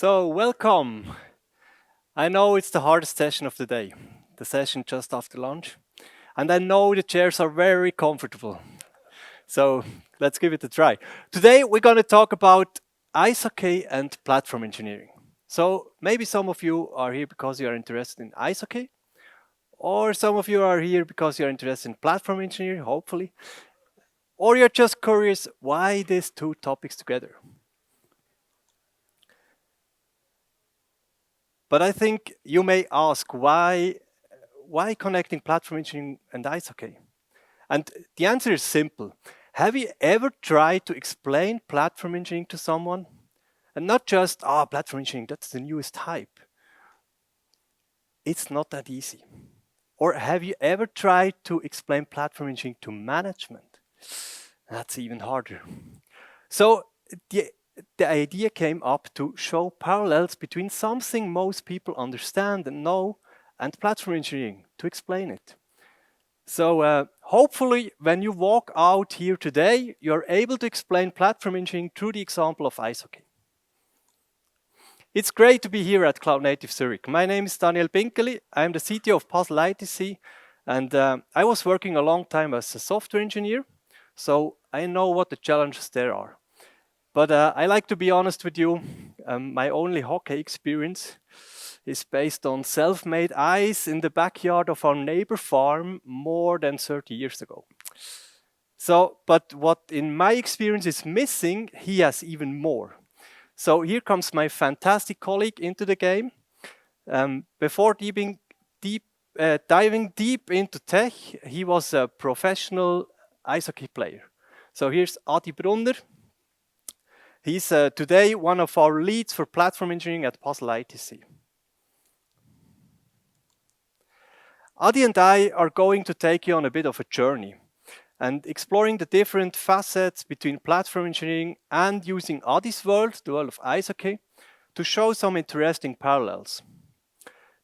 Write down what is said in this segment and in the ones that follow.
So, welcome. I know it's the hardest session of the day, the session just after lunch. And I know the chairs are very comfortable. So, let's give it a try. Today, we're going to talk about ice hockey and platform engineering. So, maybe some of you are here because you are interested in ice hockey, or some of you are here because you're interested in platform engineering, hopefully, or you're just curious why these two topics together. But I think you may ask why connecting platform engineering and ice hockey? And the answer is simple. Have you ever tried to explain platform engineering to someone? And not just, platform engineering, that's the newest hype. It's not that easy. Or have you ever tried to explain platform engineering to management? That's even harder. So the idea came up to show parallels between something most people understand and know and platform engineering to explain it. So hopefully when you walk out here today, you're able to explain platform engineering through the example of ice hockey. It's great to be here at Cloud Native Zurich. My name is Daniel Binggeli. I'm the CTO of Puzzle ITC, and I was working a long time as a software engineer, so I know what the challenges there are. But I like to be honest with you, my only hockey experience is based on self-made ice in the backyard of our neighbor farm more than 30 years ago. But what in my experience is missing, he has even more. So here comes my fantastic colleague into the game. Before diving deep into tech, he was a professional ice hockey player. So here's Adrian Brunner. He's today one of our leads for platform engineering at Puzzle ITC. Adi and I are going to take you on a bit of a journey and exploring the different facets between platform engineering and using Adi's world, the world of ice hockey, to show some interesting parallels.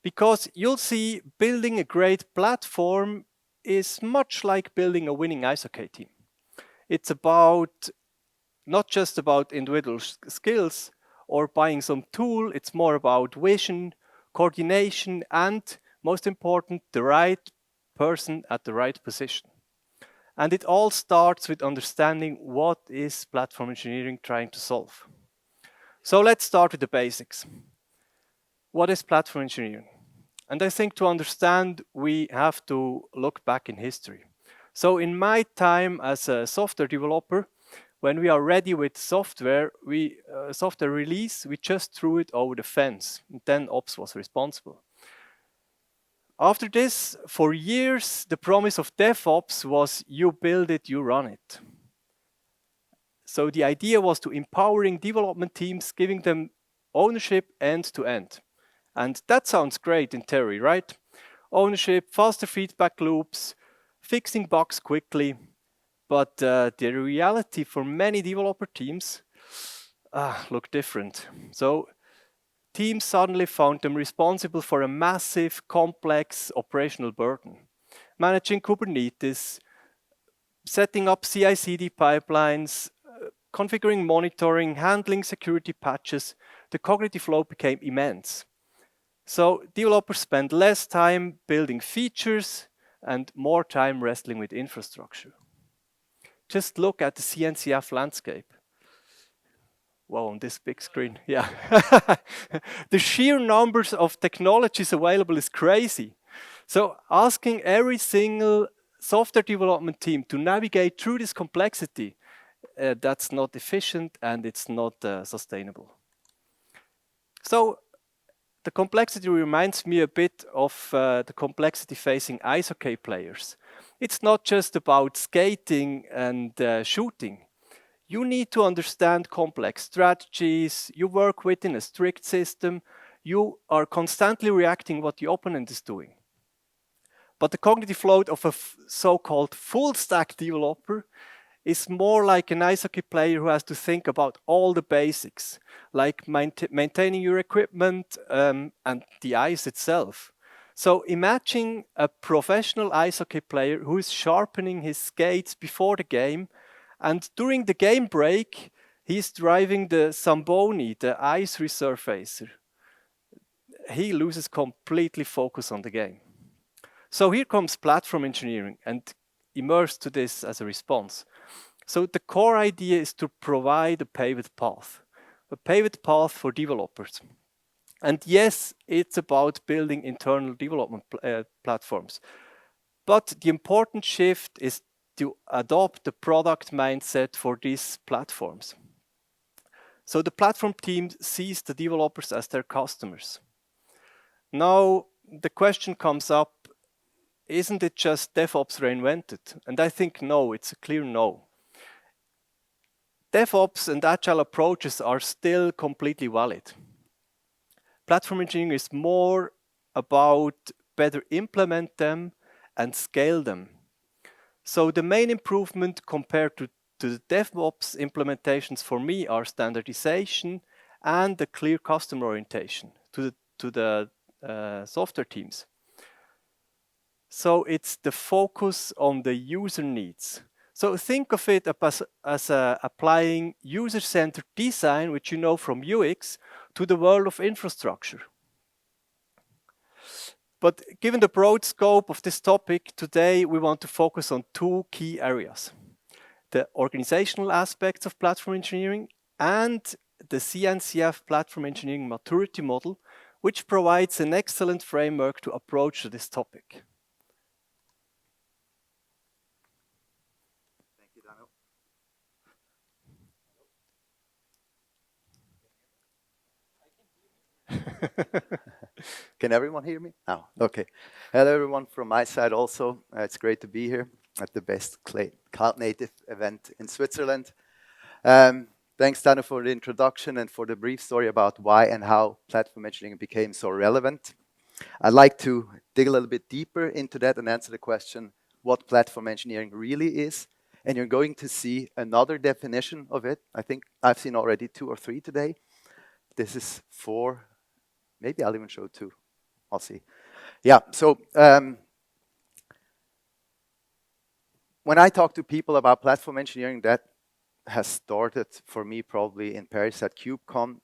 Because you'll see building a great platform is much like building a winning ice hockey team. It's not just about individual skills or buying some tool, it's more about vision, coordination, and most important, the right person at the right position. And it all starts with understanding what is platform engineering trying to solve. So let's start with the basics. What is platform engineering? And I think to understand, we have to look back in history. So in my time as a software developer, when we are ready with software release, we just threw it over the fence. And then Ops was responsible. After this, for years, the promise of DevOps was you build it, you run it. So the idea was to empowering development teams, giving them ownership end to end. And that sounds great in theory, right? Ownership, faster feedback loops, fixing bugs quickly. But the reality for many developer teams looked different. So teams suddenly found them responsible for a massive, complex operational burden. Managing Kubernetes, setting up CI/CD pipelines, configuring monitoring, handling security patches, the cognitive load became immense. So developers spent less time building features and more time wrestling with infrastructure. Just look at the CNCF landscape. Wow, on this big screen, yeah. The sheer numbers of technologies available is crazy. So asking every single software development team to navigate through this complexity, that's not efficient and it's not sustainable. So the complexity reminds me a bit of the complexity facing ice hockey players. It's not just about skating and shooting. You need to understand complex strategies, you work within a strict system, you are constantly reacting what the opponent is doing. But the cognitive load of a so-called full-stack developer is more like an ice hockey player who has to think about all the basics, like maintaining your equipment and the ice itself. So imagine a professional ice hockey player who is sharpening his skates before the game, and during the game break, He's driving the Zamboni, the ice resurfacer. He loses completely focus on the game. So here comes platform engineering and emerged to this as a response. So the core idea is to provide a paved path for developers. And yes, it's about building internal development platforms. But the important shift is to adopt the product mindset for these platforms. So the platform team sees the developers as their customers. Now, the question comes up, isn't it just DevOps reinvented? And I think no, it's a clear no. DevOps and agile approaches are still completely valid. Platform engineering is more about better implement them and scale them. So the main improvement compared to the DevOps implementations for me are standardization and a clear customer orientation to the software teams. So it's the focus on the user needs. So think of it as applying user-centered design, which you know from UX, to the world of infrastructure. But given the broad scope of this topic, today we want to focus on two key areas: the organizational aspects of platform engineering and the CNCF platform engineering maturity model, which provides an excellent framework to approach this topic. Thank you, Daniel. Can everyone hear me? Oh, okay. Hello, everyone from my side also. It's great to be here at the best cloud native event in Switzerland. Thanks, Daniel, for the introduction and for the brief story about why and how platform engineering became so relevant. I'd like to dig a little bit deeper into that and answer the question what platform engineering really is. And you're going to see another definition of it. I think I've seen already 2 or 3 today. This is 4. Maybe I'll even show 2. I'll see. Yeah, so when I talk to people about platform engineering, that has started for me probably in Paris at KubeCon.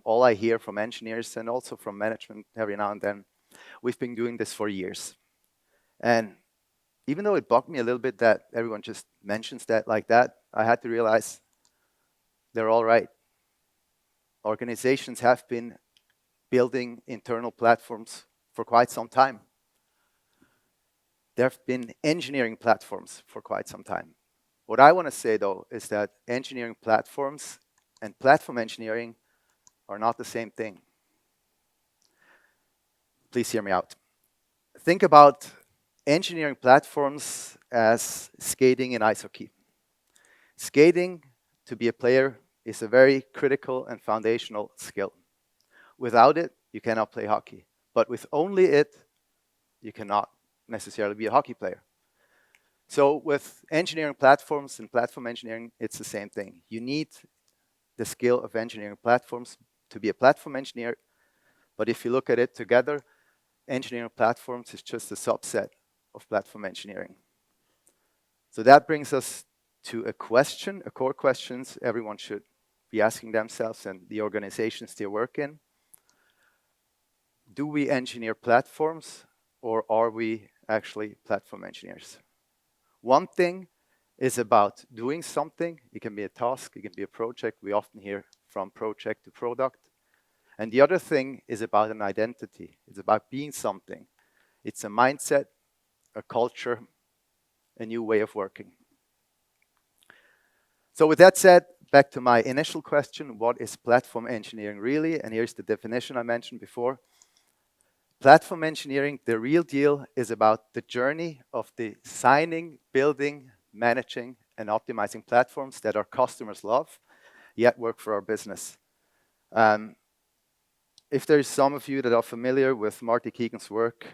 All I hear from engineers and also from management every now and then, we've been doing this for years. And even though it bugged me a little bit that everyone just mentions that like that, I had to realize they're all right. Organizations have been building internal platforms for quite some time. There have been engineering platforms for quite some time. What I want to say, though, is that engineering platforms and platform engineering are not the same thing. Please hear me out. Think about engineering platforms as skating in ice hockey. Skating, to be a player, is a very critical and foundational skill. Without it, you cannot play hockey. But with only it, you cannot necessarily be a hockey player. So with engineering platforms and platform engineering, it's the same thing. You need the skill of engineering platforms to be a platform engineer. But if you look at it together, engineering platforms is just a subset of platform engineering. So that brings us to a question, a core question everyone should be asking themselves and the organizations they work in. Do we engineer platforms or are we actually platform engineers? One thing is about doing something. It can be a task, it can be a project. We often hear from project to product. And the other thing is about an identity. It's about being something. It's a mindset, a culture, a new way of working. So with that said, back to my initial question, what is platform engineering really? And here's the definition I mentioned before. Platform engineering, the real deal, is about the journey of designing, building, managing, and optimizing platforms that our customers love, yet work for our business. If there's some of you that are familiar with Marty Keegan's work,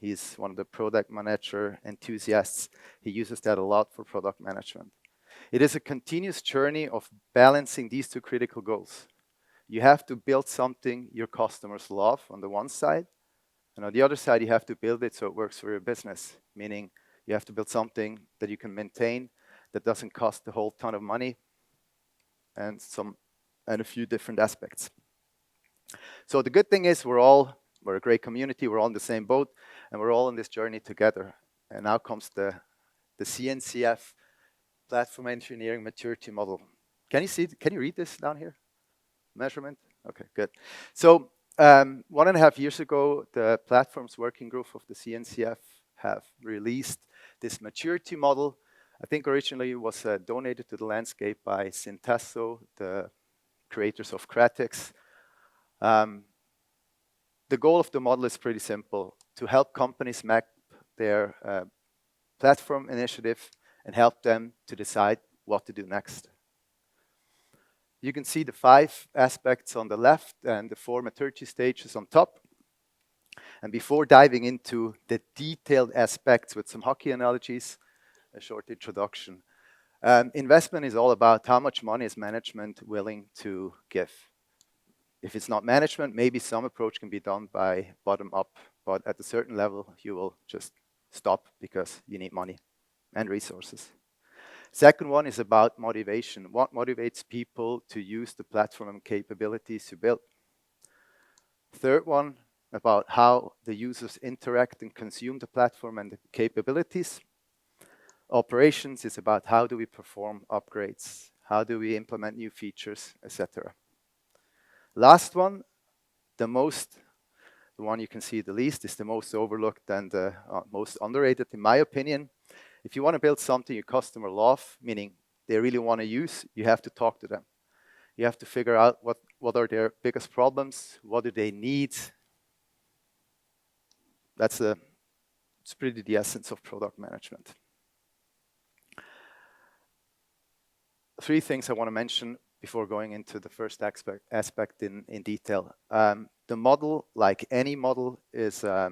he's one of the product manager enthusiasts. He uses that a lot for product management. It is a continuous journey of balancing these 2 critical goals. You have to build something your customers love on the one side, and on the other side, you have to build it so it works for your business, meaning you have to build something that you can maintain, that doesn't cost a whole ton of money, and a few different aspects. So the good thing is we're a great community, we're all in the same boat, and we're all on this journey together. And now comes the CNCF Platform Engineering Maturity Model. Can you read this down here? Measurement? Okay, good. So 1.5 years ago, the Platforms Working Group of the CNCF have released this maturity model. I think originally it was donated to the landscape by Syntasso, the creators of Cratix. The goal of the model is pretty simple, to help companies map their platform initiative and help them to decide what to do next. You can see the 5 aspects on the left and the 4 maturity stages on top. And before diving into the detailed aspects with some hockey analogies, a short introduction. Investment is all about how much money is management willing to give. If it's not management, maybe some approach can be done by bottom up, but at a certain level, you will just stop because you need money and resources. Second one is about motivation. What motivates people to use the platform and capabilities you built? Third one, about how the users interact and consume the platform and the capabilities. Operations is about how do we perform upgrades, how do we implement new features, etc. Last one, the one you can see the least, is the most overlooked and most underrated in my opinion. If you want to build something your customer love, meaning they really want to use, you have to talk to them. You have to figure out what are their biggest problems, what do they need. It's pretty the essence of product management. 3 things I want to mention before going into the first aspect in detail. The model, like any model, is a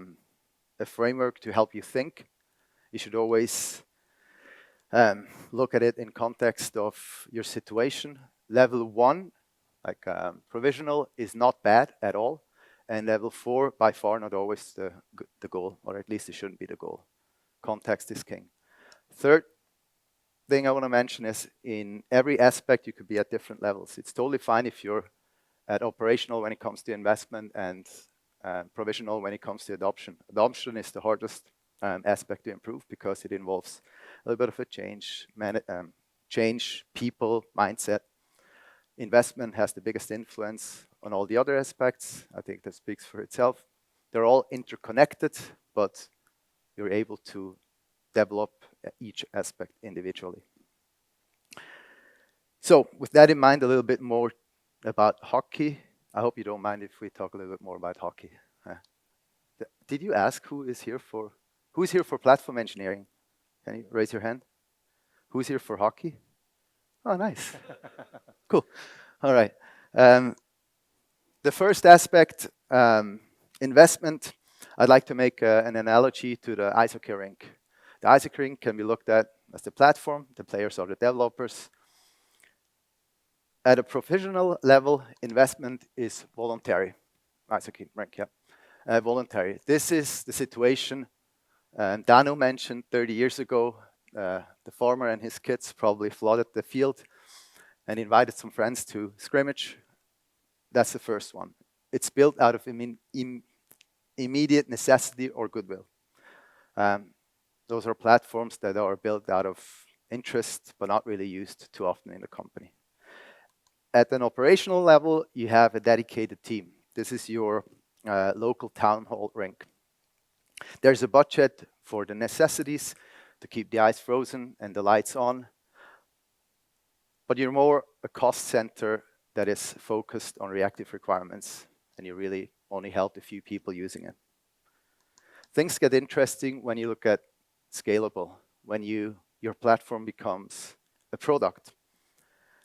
framework to help you think. You should always look at it in context of your situation. Level 1, like provisional, is not bad at all. And level 4, by far not always the goal, or at least it shouldn't be the goal. Context is king. Third thing I want to mention is in every aspect you could be at different levels. It's totally fine if you're at operational when it comes to investment and provisional when it comes to adoption. Adoption is the hardest aspect to improve because it involves a little bit of a change people, mindset. Investment has the biggest influence on all the other aspects. I think that speaks for itself. They're all interconnected, but you're able to develop each aspect individually. So with that in mind, a little bit more about hockey. I hope you don't mind if we talk a little bit more about hockey. Did you ask who is here for platform engineering? Can you raise your hand? Who's here for hockey? Oh, nice. Cool. All right. The first aspect, investment, I'd like to make an analogy to the ice hockey rink. The ice hockey rink can be looked at as the platform. The players are the developers. At a professional level, investment is voluntary. Ice hockey rink, yeah. Voluntary. This is the situation Daniel mentioned 30 years ago. The farmer and his kids probably flooded the field and invited some friends to scrimmage. That's the first one. It's built out of immediate necessity or goodwill. Those are platforms that are built out of interest, but not really used too often in the company. At an operational level, you have a dedicated team. This is your local town hall rink. There's a budget for the necessities to keep the ice frozen and the lights on, but you're more a cost center that is focused on reactive requirements, and you really only help a few people using it. Things get interesting when you look at scalable, when your platform becomes a product.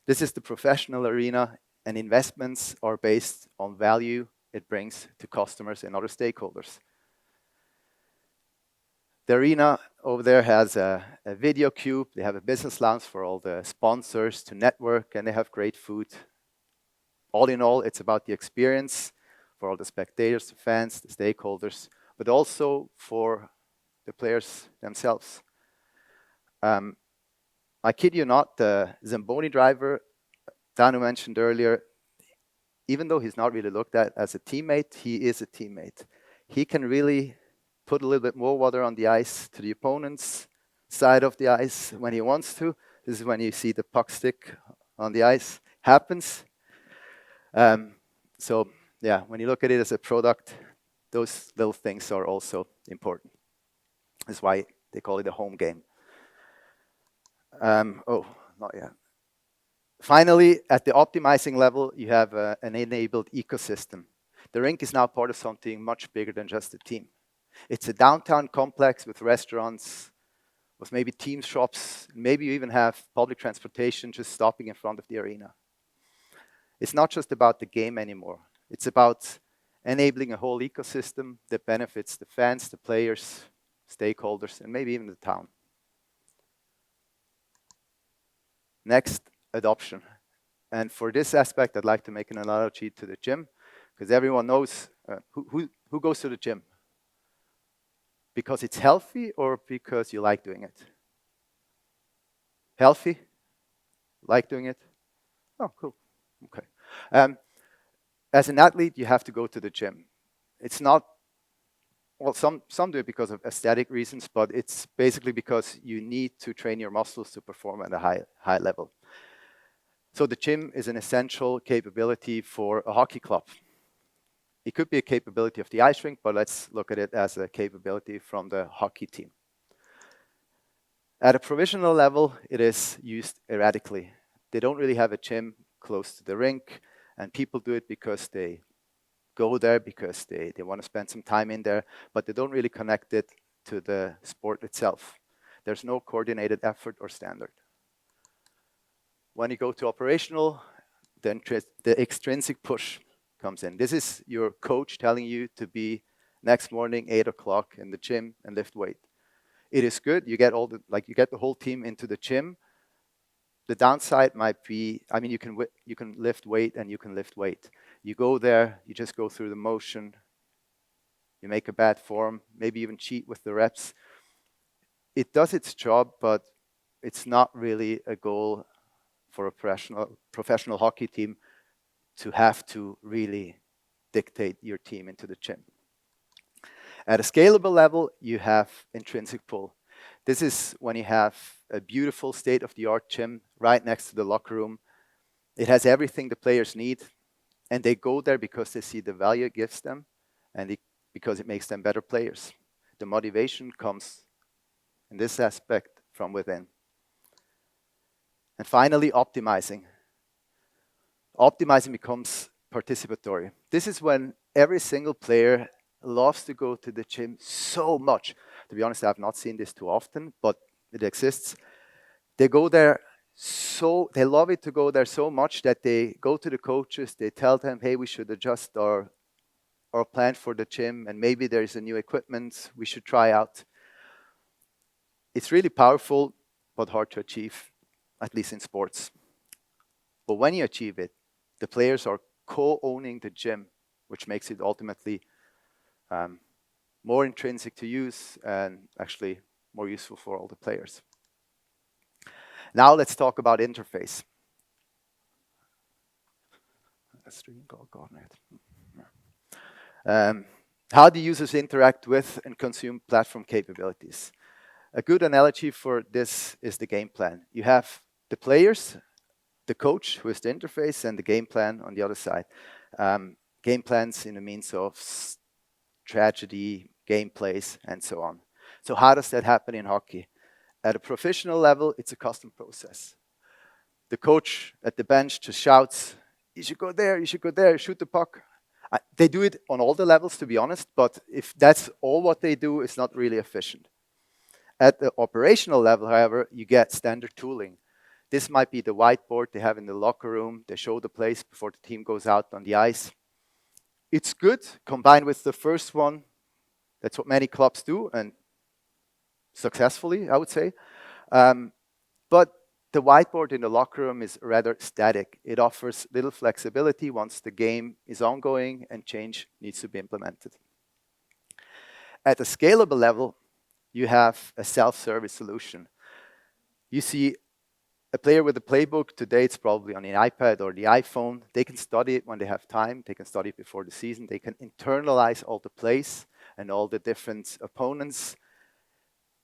This is the professional arena, and investments are based on value it brings to customers and other stakeholders. The arena over there has a video cube, they have a business lounge for all the sponsors to network, and they have great food. All in all, it's about the experience for all the spectators, the fans, the stakeholders, but also for the players themselves. I kid you not, the Zamboni driver Danu mentioned earlier, even though he's not really looked at as a teammate, he is a teammate. He can really put a little bit more water on the ice to the opponent's side of the ice when he wants to. This is when you see the puck stick on the ice happens. So yeah, when you look at it as a product, those little things are also important. That's why they call it a home game. Oh, not yet. Finally, at the optimizing level, you have an enabled ecosystem. The rink is now part of something much bigger than just a team. It's a downtown complex with restaurants, with maybe team shops, maybe you even have public transportation just stopping in front of the arena. It's not just about the game anymore. It's about enabling a whole ecosystem that benefits the fans, the players, stakeholders, and maybe even the town. Next, adoption. And for this aspect, I'd like to make an analogy to the gym, because everyone knows who goes to the gym? Because it's healthy or because you like doing it? Healthy? Like doing it? Oh, cool. Okay. As an athlete, you have to go to the gym. It's not, well, some do it because of aesthetic reasons, but it's basically because you need to train your muscles to perform at a high level. So the gym is an essential capability for a hockey club. It could be a capability of the ice rink, but let's look at it as a capability from the hockey team. At a provisional level, it is used erratically. They don't really have a gym close to the rink, and people do it because they go there, because they want to spend some time in there, but they don't really connect it to the sport itself. There's no coordinated effort or standard. When you go to operational, then the extrinsic push comes in. This is your coach telling you to be next morning 8 o'clock in the gym and lift weight. It is good. You get you get the whole team into the gym. The downside might be, I mean, you can lift weight and you can lift weight. You go there, you just go through the motion. You make a bad form, maybe even cheat with the reps. It does its job, but it's not really a goal for a professional hockey team to have to really dictate your team into the gym. At a scalable level, you have intrinsic pull. This is when you have a beautiful state-of-the-art gym right next to the locker room. It has everything the players need, and they go there because they see the value it gives them, and because it makes them better players. The motivation comes, in this aspect, from within. And finally, optimizing. Optimizing becomes participatory. This is when every single player loves to go to the gym so much. To be honest, I have not seen this too often, but it exists. They go there they love it to go there so much that they go to the coaches, they tell them, hey, we should adjust our plan for the gym, and maybe there's a new equipment we should try out. It's really powerful, but hard to achieve, at least in sports. But when you achieve it, the players are co-owning the gym, which makes it ultimately more intrinsic to use and actually more useful for all the players. Now let's talk about interface. How do users interact with and consume platform capabilities? A good analogy for this is the game plan. You have the players, the coach, who is the interface, and the game plan on the other side. Game plans in the means of strategy, gameplays, and so on. So how does that happen in hockey? At a professional level, it's a custom process. The coach at the bench just shouts, you should go there, shoot the puck. They do it on all the levels, to be honest, but if that's all what they do, it's not really efficient. At the operational level, however, you get standard tooling. This might be the whiteboard they have in the locker room. They show the plays before the team goes out on the ice. It's good, combined with the first one. That's what many clubs do, and successfully, I would say. But the whiteboard in the locker room is rather static. It offers little flexibility once the game is ongoing and change needs to be implemented. At a scalable level, you have a self-service solution. You see A player with a playbook, today it's probably on the iPad or the iPhone. They can study it when they have time. They can study it before the season. They can internalize all the plays and all the different opponents.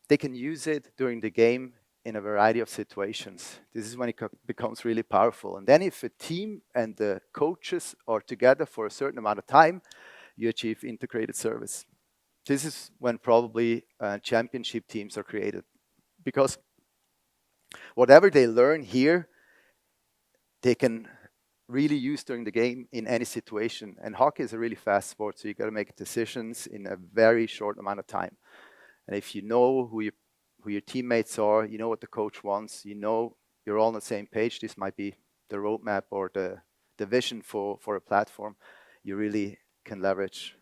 They can use it during the game in a variety of situations. This is when it becomes really powerful. And then if a team and the coaches are together for a certain amount of time, you achieve integrated service. This is when probably championship teams are created. Because whatever they learn here, they can really use during the game in any situation. And hockey is a really fast sport, so you got to make decisions in a very short amount of time. And if you know who your teammates are, you know what the coach wants, you know you're all on the same page, this might be the roadmap or the vision for a platform, you really can leverage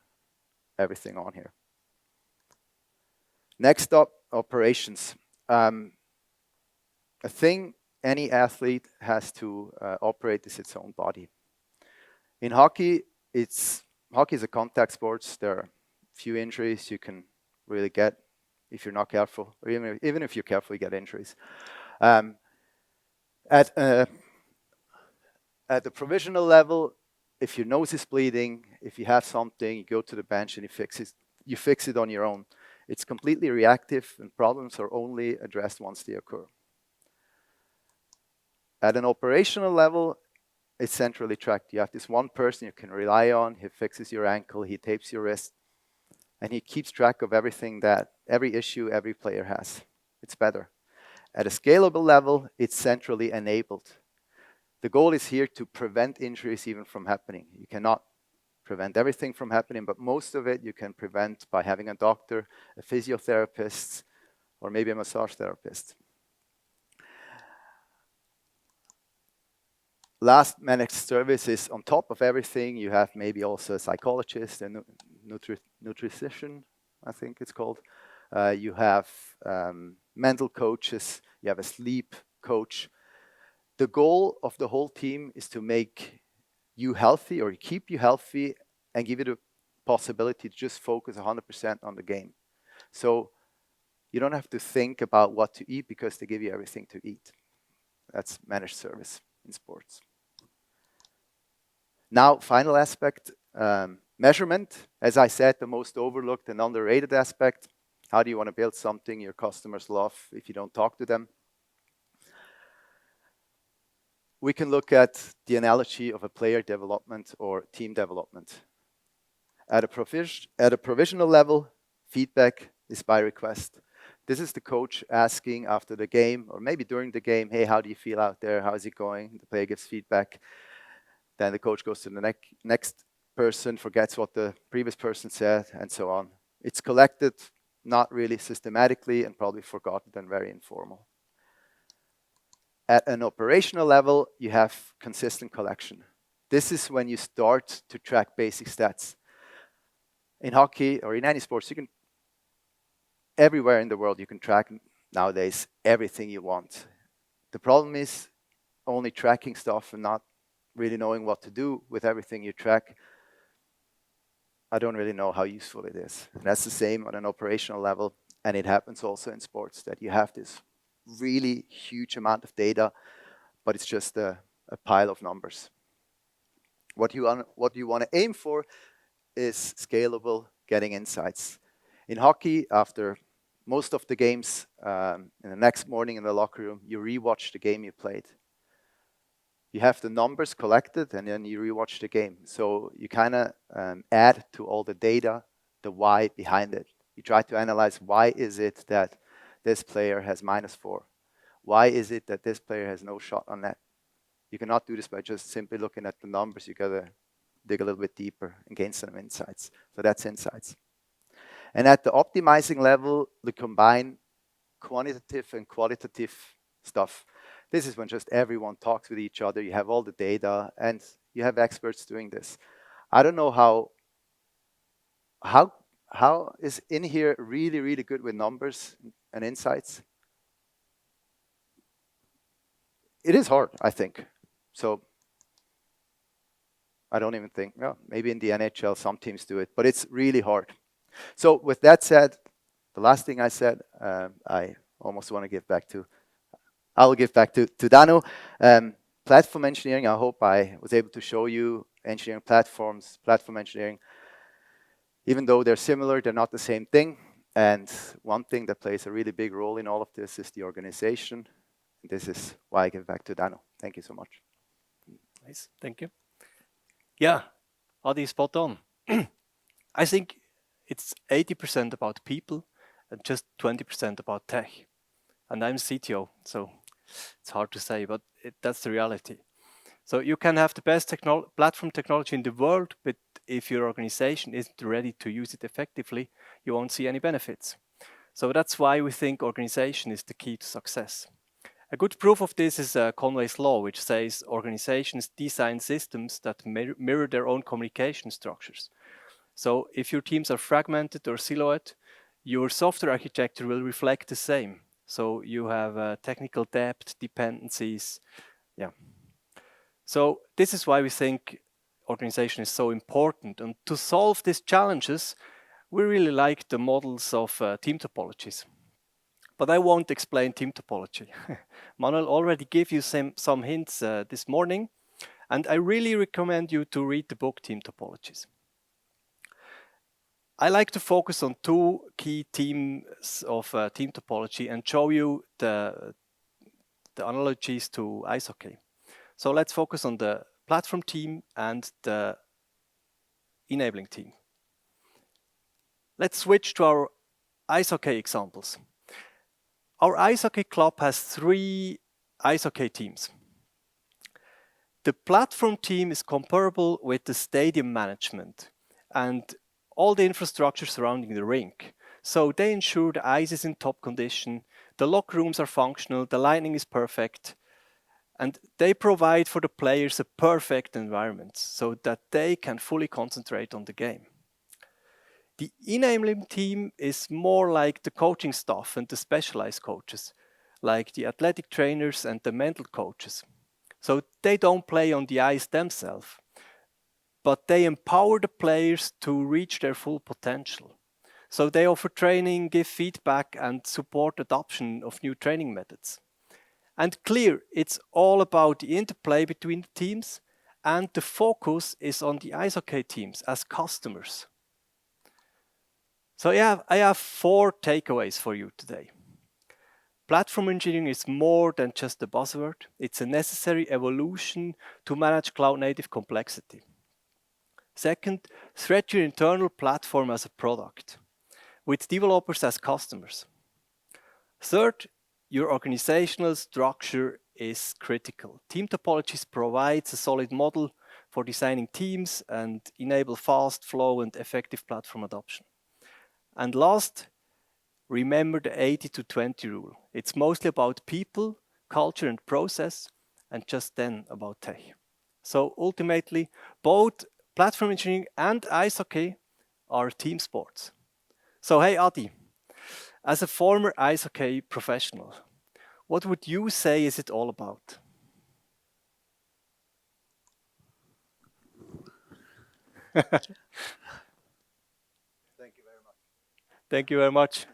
everything on here. Next up, operations. A thing any athlete has to operate is its own body. In hockey, hockey is a contact sport. There are few injuries you can really get if you're not careful, or even if you're careful, you get injuries. At the provisional level, if your nose is bleeding, if you have something, you go to the bench and you fix it on your own. It's completely reactive, and problems are only addressed once they occur. At an operational level, it's centrally tracked. You have this one person you can rely on. He fixes your ankle, he tapes your wrist, and he keeps track of everything every issue every player has. It's better. At a scalable level, it's centrally enabled. The goal is here to prevent injuries even from happening. You cannot prevent everything from happening, but most of it you can prevent by having a doctor, a physiotherapist, or maybe a massage therapist. Last managed services on top of everything. You have maybe also a psychologist, a nutrition, I think it's called. You have mental coaches. You have a sleep coach. The goal of the whole team is to make you healthy or keep you healthy and give you the possibility to just focus 100% on the game. So you don't have to think about what to eat because they give you everything to eat. That's managed service in sports. Now, final aspect, measurement. As I said, the most overlooked and underrated aspect. How do you want to build something your customers love if you don't talk to them? We can look at the analogy of a player development or team development. At a provisional level, feedback is by request. This is the coach asking after the game, or maybe during the game, hey, how do you feel out there? How is it going? The player gives feedback. Then the coach goes to the next person, forgets what the previous person said, and so on. It's collected, not really systematically, and probably forgotten and very informal. At an operational level, you have consistent collection. This is when you start to track basic stats. In hockey or in any sports, everywhere in the world you can track nowadays everything you want. The problem is only tracking stuff and not really knowing what to do with everything you track. I don't really know how useful it is. And that's the same on an operational level, and it happens also in sports that you have this really huge amount of data, but it's just a pile of numbers. What you want to aim for is scalable, getting insights. In hockey, after most of the games, in the next morning in the locker room, you rewatch the game you played. You have the numbers collected, and then you rewatch the game. So you kind of add to all the data the why behind it. You try to analyze why is it that this player has -4? Why is it that this player has no shot on net? You cannot do this by just simply looking at the numbers. You got to dig a little bit deeper and gain some insights. So that's insights. And at the optimizing level, we combine quantitative and qualitative stuff. This is when just everyone talks with each other. You have all the data, and you have experts doing this. I don't know how is in here really, really good with numbers and insights. It is hard, I think. So I don't even think, maybe in the NHL some teams do it, but it's really hard. So with that said, the last thing I said, I almost want to give back to I'll give back to Danu. Platform engineering, I hope I was able to show you engineering platforms, platform engineering. Even though they're similar, they're not the same thing. And one thing that plays a really big role in all of this is the organization. This is why I give back to Danu. Thank you so much. Nice, thank you. Yeah, Adi, spot on. I think it's 80% about people and just 20% about tech. And I'm CTO, so it's hard to say, but that's the reality. So you can have the best platform technology in the world, but if your organization isn't ready to use it effectively, you won't see any benefits. So that's why we think organization is the key to success. A good proof of this is Conway's law, which says organizations design systems that mirror their own communication structures. So if your teams are fragmented or siloed, your software architecture will reflect the same. So you have technical depth, dependencies, yeah. So this is why we think organization is so important. And to solve these challenges, we really like the models of team topologies. But I won't explain team topology. Manuel already gave you some hints this morning, and I really recommend you to read the book Team Topologies. I like to focus on two key themes of team topology and show you the analogies to ice hockey. So let's focus on the platform team and the enabling team. Let's switch to our ice hockey examples. Our ice hockey club has 3 ice hockey teams. The platform team is comparable with the stadium management and all the infrastructure surrounding the rink. So they ensure the ice is in top condition, the locker rooms are functional, the lighting is perfect, and they provide for the players a perfect environment so that they can fully concentrate on the game. The enabling team is more like the coaching staff and the specialized coaches, like the athletic trainers and the mental coaches. So they don't play on the ice themselves, but they empower the players to reach their full potential. So they offer training, give feedback, and support adoption of new training methods. And clear, it's all about the interplay between the teams, and the focus is on the ice hockey teams as customers. So I have 4 takeaways for you today. Platform engineering is more than just a buzzword. It's a necessary evolution to manage cloud-native complexity. Second, thread your internal platform as a product, with developers as customers. Third, your organizational structure is critical. Team topologies provides a solid model for designing teams and enable fast flow and effective platform adoption. And last, remember the 80-20 rule. It's mostly about people, culture and process, and just then about tech. So ultimately, both platform engineering and ice hockey are team sports. So hey Adi, as a former ice hockey professional, what would you say is it all about? Thank you very much. Thank you very much.